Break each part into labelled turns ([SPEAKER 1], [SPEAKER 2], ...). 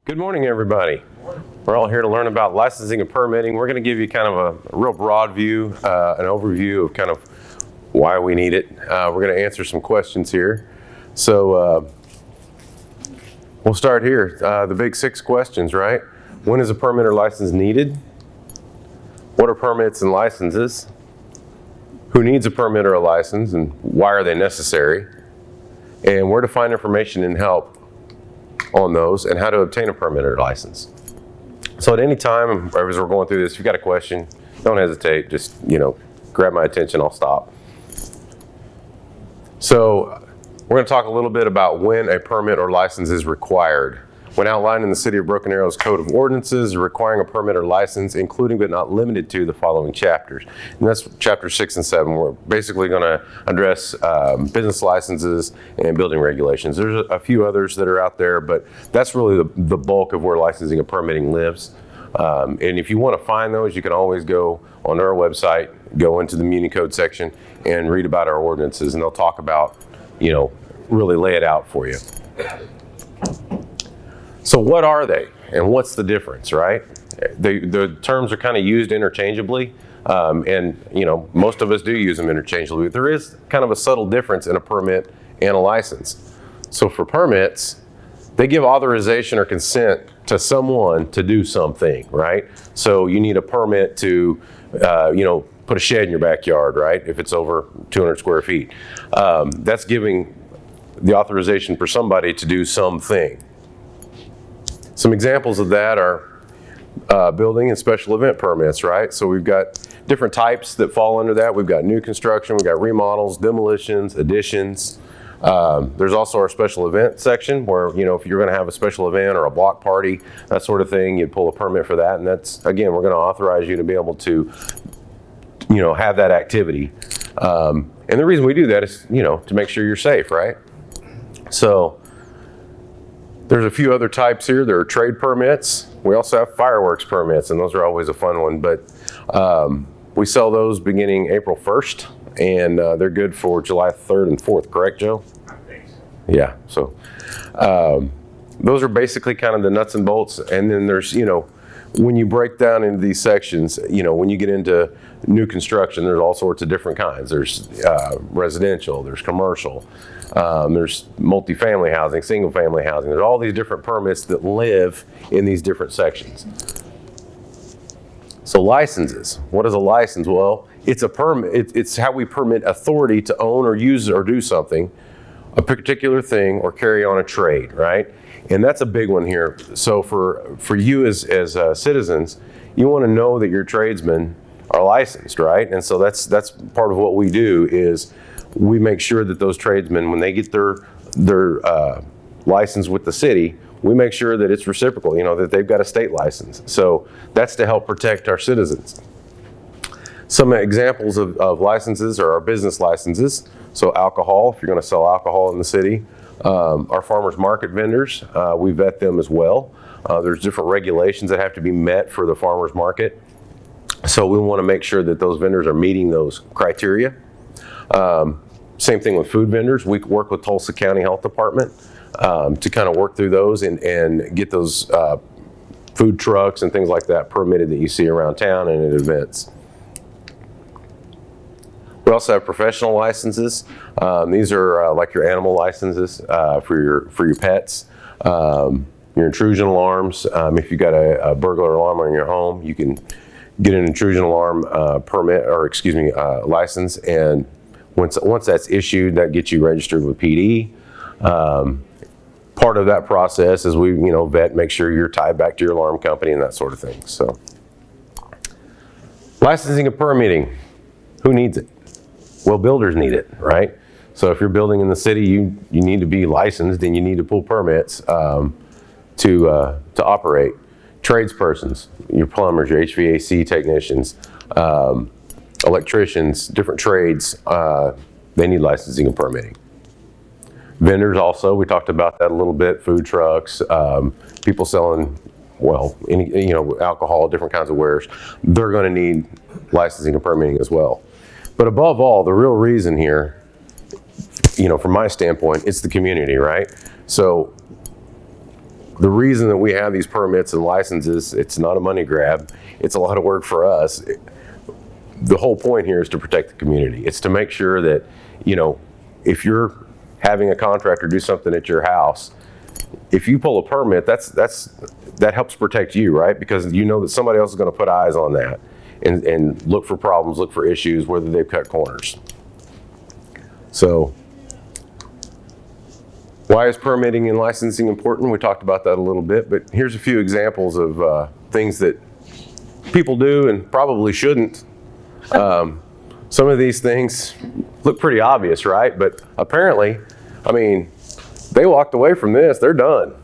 [SPEAKER 1] Good morning, everybody. We're all here to learn about licensing and permitting. We're going to give you kind of a real broad view, an overview of kind of why we need it. We're going to answer some questions here. So we'll start here. The big 6 questions, right? When is a permit or license needed? What are permits and licenses? Who needs a permit or a license, and why are they necessary? And where to find information and help on those, and how to obtain a permit or license. So at any time, as we're going through this, if you've got a question, don't hesitate. Just, grab my attention, I'll stop. So we're going to talk a little bit about when a permit or license is required. When outlined in the City of Broken Arrow's Code of Ordinances, requiring a permit or license, including but not limited to the following chapters. And that's chapters 6 and 7. We're basically going to address business licenses and building regulations. There's a few others that are out there, but that's really the bulk of where licensing and permitting lives. And if you want to find those, you can always go on our website, go into the Muni Code section, and read about our ordinances, and they'll talk about, really lay it out for you. So what are they, and what's the difference, right? The terms are kind of used interchangeably, and most of us do use them interchangeably, but there is kind of a subtle difference in a permit and a license. So for permits, they give authorization or consent to someone to do something, right? So you need a permit to, put a shed in your backyard, right? If it's over 200 square feet. That's giving the authorization for somebody to do something. Some examples of that are building and special event permits, right? So we've got different types that fall under that. We've got new construction, we've got remodels, demolitions, additions. There's also our special event section where, if you're going to have a special event or a block party, that sort of thing, you'd pull a permit for that. And that's, again, we're going to authorize you to be able to, have that activity. And the reason we do that is, to make sure you're safe, right? So there's a few other types here. There are trade permits. We also have fireworks permits, and those are always a fun one. But we sell those beginning April 1st, and they're good for July 3rd and 4th, correct, Joe?
[SPEAKER 2] I think so.
[SPEAKER 1] Yeah, so those are basically kind of the nuts and bolts. And then there's, when you break down into these sections, when you get into new construction, there's all sorts of different kinds. There's residential, there's commercial, there's multifamily housing, single family housing. There's all these different permits that live in these different sections. So licenses, what is a license? Well, it's a permit. It's how we permit authority to own or use or do something, a particular thing, or carry on a trade, right? And that's a big one here. So for you as citizens, you want to know that your tradesmen are licensed, right? And so that's part of what we do is we make sure that those tradesmen, when they get their license with the city, we make sure that it's reciprocal, that they've got a state license. So that's to help protect our citizens. Some examples of licenses are our business licenses. So alcohol, if you're going to sell alcohol in the city. Our farmers market vendors, we vet them as well. There's different regulations that have to be met for the farmers market. So we want to make sure that those vendors are meeting those criteria. Same thing with food vendors. We work with Tulsa County Health Department to kind of work through those and get those food trucks and things like that permitted that you see around town and at events. We also have professional licenses. These are like your animal licenses for your pets. Your intrusion alarms. If you've got a burglar alarm in your home, you can get an intrusion alarm license, and once that's issued, that gets you registered with PD. Part of that process is we vet, make sure you're tied back to your alarm company and that sort of thing. So licensing and permitting, who needs it? Well, builders need it, right? So if you're building in the city, you need to be licensed and you need to pull permits to operate. Tradespersons, your plumbers, your HVAC technicians, electricians, different trades, they need licensing and permitting. Vendors also, we talked about that a little bit, food trucks, people selling, alcohol, different kinds of wares, they're going to need licensing and permitting as well. But above all, the real reason here, from my standpoint, it's the community, right? So the reason that we have these permits and licenses, it's not a money grab. It's a lot of work for us. The whole point here is to protect the community. It's to make sure that, if you're having a contractor do something at your house, if you pull a permit, that helps protect you, right? Because you know that somebody else is going to put eyes on that and look for problems, look for issues, whether they've cut corners. So, why is permitting and licensing important? We talked about that a little bit, but here's a few examples of things that people do and probably shouldn't. Some of these things look pretty obvious, right? But apparently, they walked away from this, they're done.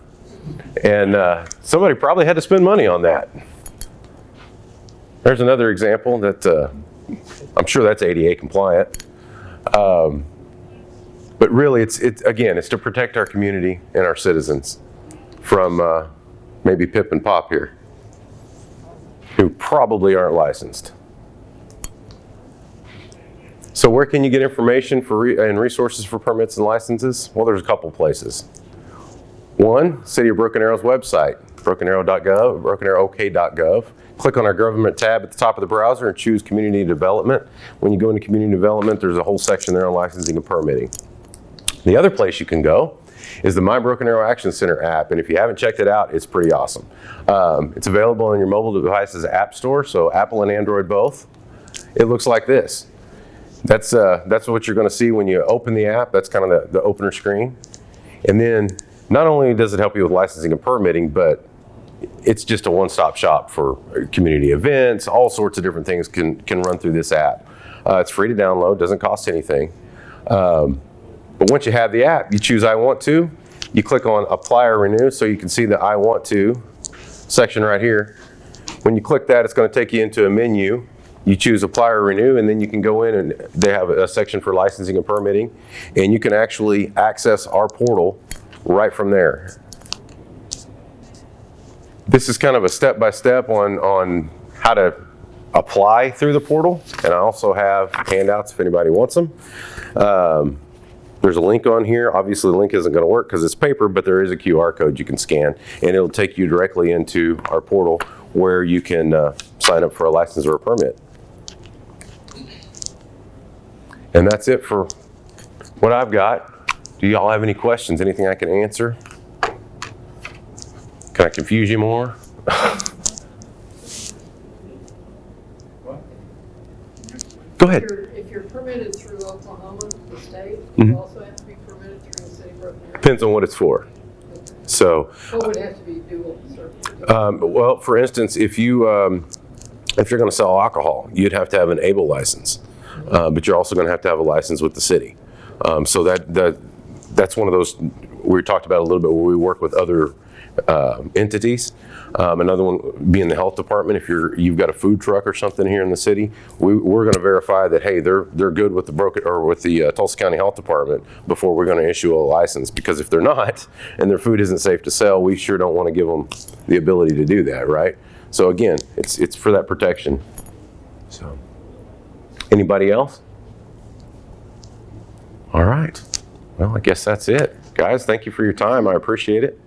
[SPEAKER 1] And somebody probably had to spend money on that. There's another example that I'm sure that's ADA compliant. But really, it's to protect our community and our citizens from maybe Pip and Pop here, who probably aren't licensed. So where can you get information and resources for permits and licenses? Well, there's a couple places. One, City of Broken Arrow's website, brokenarrow.gov, brokenarrowok.gov. Click on our government tab at the top of the browser and choose community development. When you go into community development, there's a whole section there on licensing and permitting. The other place you can go is the My Broken Arrow Action Center app, and if you haven't checked it out, it's pretty awesome. It's available on your mobile device's app store, so Apple and Android both. It looks like this. That's what you're going to see when you open the app. That's kind of the opener screen. And then not only does it help you with licensing and permitting, but it's just a one-stop shop for community events. All sorts of different things can run through this app. It's free to download, doesn't cost anything. But once you have the app, you choose I want to. You click on apply or renew so you can see the I want to section right here. When you click that, it's going to take you into a menu. You choose apply or renew, and then you can go in and they have a section for licensing and permitting, and you can actually access our portal right from there. This is kind of a step-by-step on how to apply through the portal, and I also have handouts if anybody wants them. There's a link on here. Obviously the link isn't going to work because it's paper, but there is a QR code you can scan, and it'll take you directly into our portal where you can sign up for a license or a permit. And that's it for what I've got. Do y'all have any questions? Anything I can answer? Can I confuse you more? Go ahead.
[SPEAKER 2] If you're permitted through Oklahoma, the state, you also have to be permitted through the city of Broken Arrow.
[SPEAKER 1] Depends on what it's for. So,
[SPEAKER 2] What would have to be dual certificate?
[SPEAKER 1] well, for instance, if you're going to sell alcohol, you'd have to have an ABLE license, but you're also going to have a license with the city. So that's one of those we talked about a little bit where we work with other entities. Another one being the health department. If you've got a food truck or something here in the city, we're going to verify that hey they're good with the Tulsa County Health Department before we're going to issue a license. Because if they're not and their food isn't safe to sell, we sure don't want to give them the ability to do that, right? So again, it's for that protection. So, anybody else? All right. Well, I guess that's it, guys. Thank you for your time. I appreciate it.